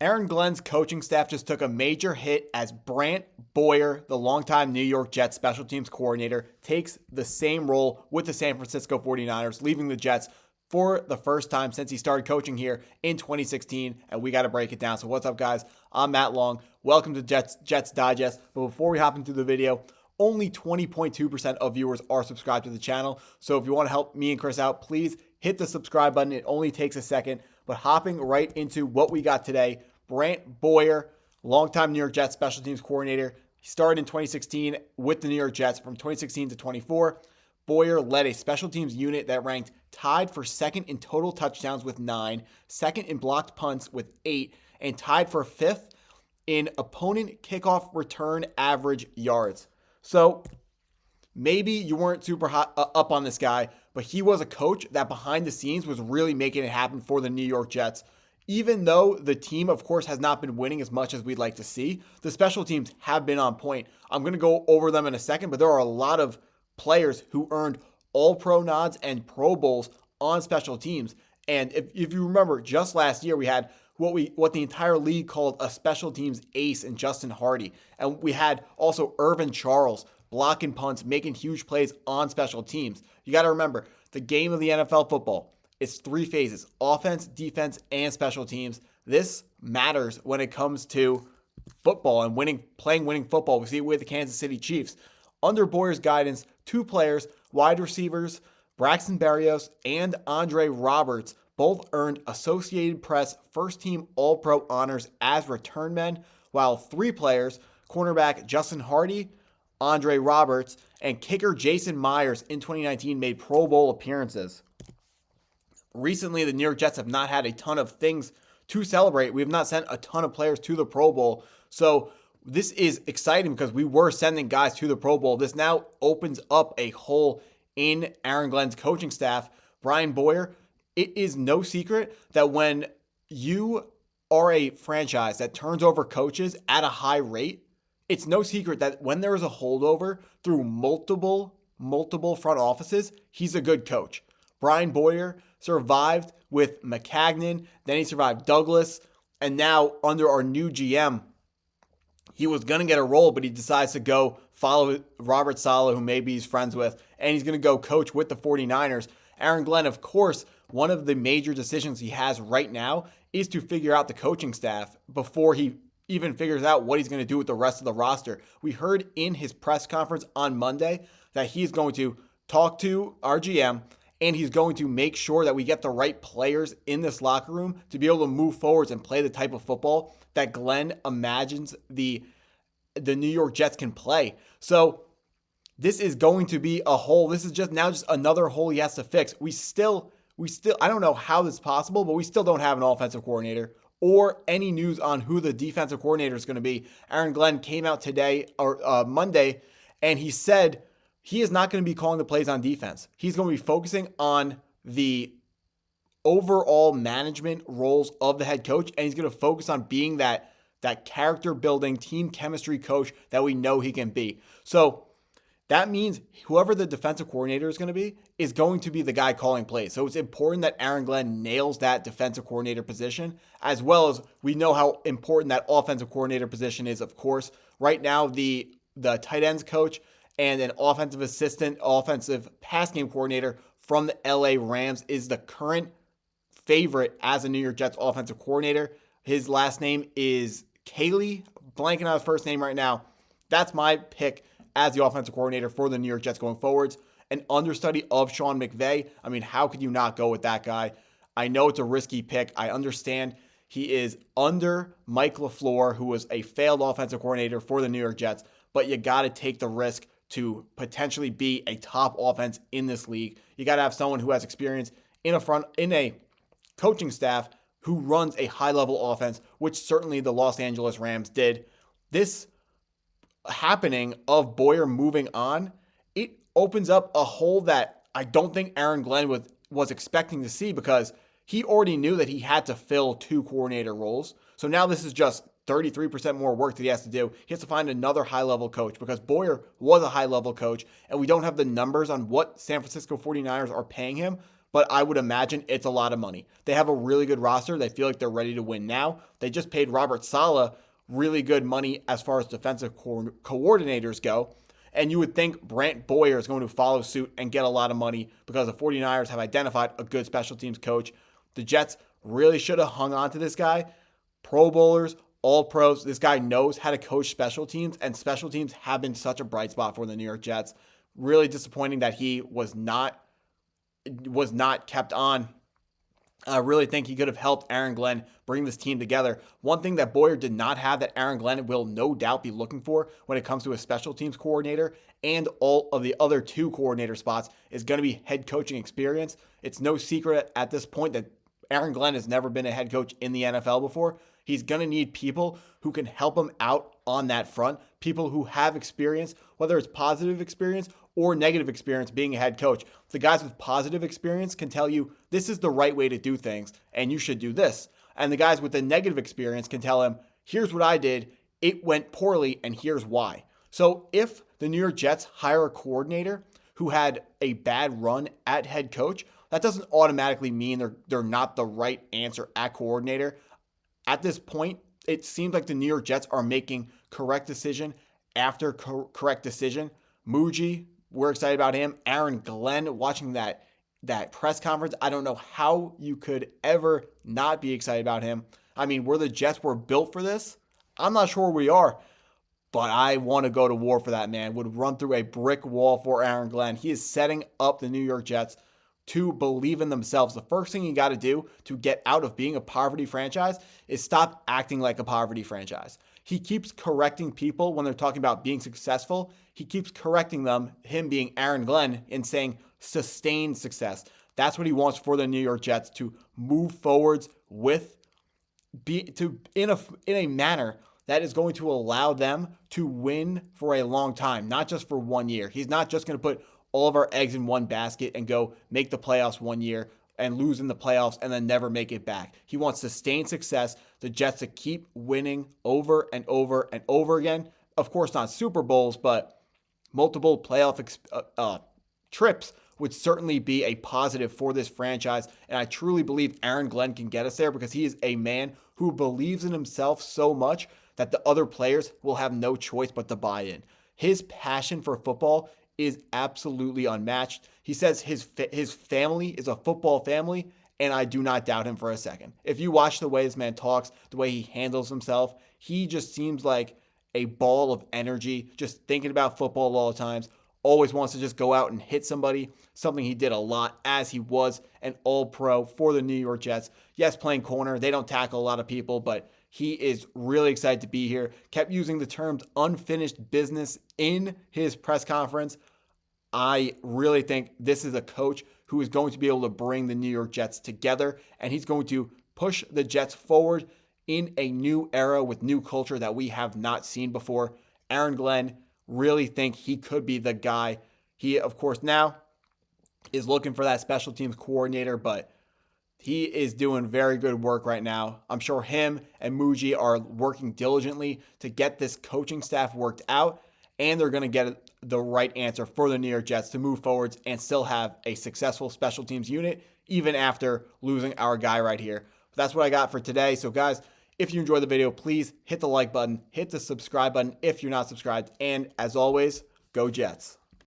Aaron Glenn's coaching staff just took a major hit as Brant Boyer, the longtime New York Jets special teams coordinator, takes the same role with the San Francisco 49ers, leaving the Jets for the first time since he started coaching here in 2016, and we got to break it down. So what's up, guys? I'm Matt Long. Welcome to Jets Digest. But before we hop into the video, only 20.2% of viewers are subscribed to the channel. So if you want to help me and Chris out, please hit the subscribe button. It only takes a second. But hopping right into what we got today, Brant Boyer, longtime New York Jets special teams coordinator. He started in 2016 with the New York Jets from 2016 to 24. Boyer led a special teams unit that ranked tied for second in total touchdowns with 9, second in blocked punts with 8, and tied for fifth in opponent kickoff return average yards. So maybe you weren't super hot, up on this guy, but he was a coach that behind the scenes was really making it happen for the New York Jets. Even though the team, of course, has not been winning as much as we'd like to see, the special teams have been on point. I'm going to go over them in a second, but there are a lot of players who earned All-Pro nods and Pro Bowls on special teams. And if you remember, just last year we had what the entire league called a special teams ace in Justin Hardy. And we had also Irvin Charles blocking punts, making huge plays on special teams. You got to remember, the game of the NFL football, it's 3 phases: offense, defense, and special teams. This matters when it comes to football and playing winning football. We see it with the Kansas City Chiefs. Under Boyer's guidance, 2 players, wide receivers, Braxton Berrios and Andre Roberts, both earned Associated Press first-team All-Pro honors as return men, while 3 players, cornerback Justin Hardy, Andre Roberts, and kicker Jason Myers in 2019 made Pro Bowl appearances. Recently, the New York Jets have not had a ton of things to celebrate. We have not sent a ton of players to the Pro Bowl. So this is exciting because we were sending guys to the Pro Bowl. This now opens up a hole in Aaron Glenn's coaching staff. Brian Boyer, it is no secret that when you are a franchise that turns over coaches at a high rate, it's no secret that when there is a holdover through multiple front offices, he's a good coach. Brian Boyer survived with McCagnon, then he survived Douglas, and now under our new GM, he was going to get a role, but he decides to go follow Robert Saleh, who maybe he's friends with, and he's going to go coach with the 49ers. Aaron Glenn, of course, one of the major decisions he has right now is to figure out the coaching staff before he even figures out what he's going to do with the rest of the roster. We heard in his press conference on Monday that he's going to talk to our GM, and he's going to make sure that we get the right players in this locker room to be able to move forwards and play the type of football that Glenn imagines the New York Jets can play. So this is going to be a hole. This is just another hole he has to fix. We still, I don't know how this is possible, but we still don't have an offensive coordinator or any news on who the defensive coordinator is going to be. Aaron Glenn came out today or Monday, and he said he is not going to be calling the plays on defense. He's going to be focusing on the overall management roles of the head coach, and he's going to focus on being that character building, team chemistry coach that we know he can be. So that means whoever the defensive coordinator is going to be the guy calling plays. So it's important that Aaron Glenn nails that defensive coordinator position, as well as we know how important that offensive coordinator position is, of course. Right now, the tight ends coach and an offensive assistant, offensive pass game coordinator from the LA Rams is the current favorite as a New York Jets offensive coordinator. His last name is Caley, blanking on his first name right now. That's my pick as the offensive coordinator for the New York Jets going forwards. An understudy of Sean McVay. I mean, how could you not go with that guy? I know it's a risky pick. I understand he is under Mike LaFleur, who was a failed offensive coordinator for the New York Jets, but you got to take the risk to potentially be a top offense in this league. You got to have someone who has experience in a coaching staff who runs a high-level offense, which certainly the Los Angeles Rams did. This happening of Boyer moving on, it opens up a hole that I don't think Aaron Glenn was expecting to see, because he already knew that he had to fill 2 coordinator roles. So now this is just 33% more work that he has to do. He has to find another high-level coach, because Boyer was a high-level coach, and we don't have the numbers on what San Francisco 49ers are paying him. but I would imagine it's a lot of money. They have a really good roster. They feel like they're ready to win now. They just paid Robert Saleh really good money as far as defensive coordinators go. And you would think Brant Boyer is going to follow suit and get a lot of money because the 49ers have identified a good special teams coach. The Jets really should have hung on to this guy. Pro Bowlers, all pros. This guy knows how to coach special teams, and special teams have been such a bright spot for the New York Jets. Really disappointing that he was not kept on. I really think he could have helped Aaron Glenn bring this team together. One thing that Boyer did not have that Aaron Glenn will no doubt be looking for when it comes to a special teams coordinator and all of the other two coordinator spots is going to be head coaching experience. It's no secret at this point that Aaron Glenn has never been a head coach in the NFL before. He's going to need people who can help him out on that front, people who have experience, whether it's positive experience or negative experience being a head coach. The guys with positive experience can tell you this is the right way to do things and you should do this. And the guys with the negative experience can tell him, here's what I did, it went poorly, and here's why. So if the New York Jets hire a coordinator who had a bad run at head coach, that doesn't automatically mean they're not the right answer at coordinator. At this point, it seems like the New York Jets are making correct decision after correct decision. Mougey, we're excited about him. Aaron Glenn, watching that press conference, I don't know how you could ever not be excited about him. I mean, the Jets were built for this. I'm not sure we are, but I want to go to war for that man. Would run through a brick wall for Aaron Glenn. He is setting up the New York Jets to believe in themselves. The first thing you got to do to get out of being a poverty franchise is stop acting like a poverty franchise. He keeps correcting people when they're talking about being successful. He keeps correcting them, him being Aaron Glenn, and saying sustained success. That's what he wants for the New York Jets, to move forwards in a manner that is going to allow them to win for a long time, not just for 1 year. He's not just going to put all of our eggs in one basket and go make the playoffs 1 year and lose in the playoffs and then never make it back. He wants sustained success, the Jets to keep winning over and over and over again. Of course, not Super Bowls, but multiple playoff trips would certainly be a positive for this franchise. And I truly believe Aaron Glenn can get us there because he is a man who believes in himself so much that the other players will have no choice but to buy in. His passion for football is absolutely unmatched. He says his family is a football family, and I do not doubt him for a second. If you watch the way this man talks, the way he handles himself, he just seems like a ball of energy, just thinking about football all the times, always wants to just go out and hit somebody, something he did a lot as he was an all-pro for the New York Jets. Yes, playing corner, they don't tackle a lot of people, but he is really excited to be here. Kept using the terms unfinished business in his press conference. I really think this is a coach who is going to be able to bring the New York Jets together, and he's going to push the Jets forward in a new era with new culture that we have not seen before. Aaron Glenn, really think he could be the guy. He, of course, now is looking for that special teams coordinator, but he is doing very good work right now. I'm sure him and Mougey are working diligently to get this coaching staff worked out, and they're going to get the right answer for the New York Jets to move forwards and still have a successful special teams unit, even after losing our guy right here. But that's what I got for today. So guys, if you enjoyed the video, please hit the like button, hit the subscribe button if you're not subscribed, and as always, go Jets.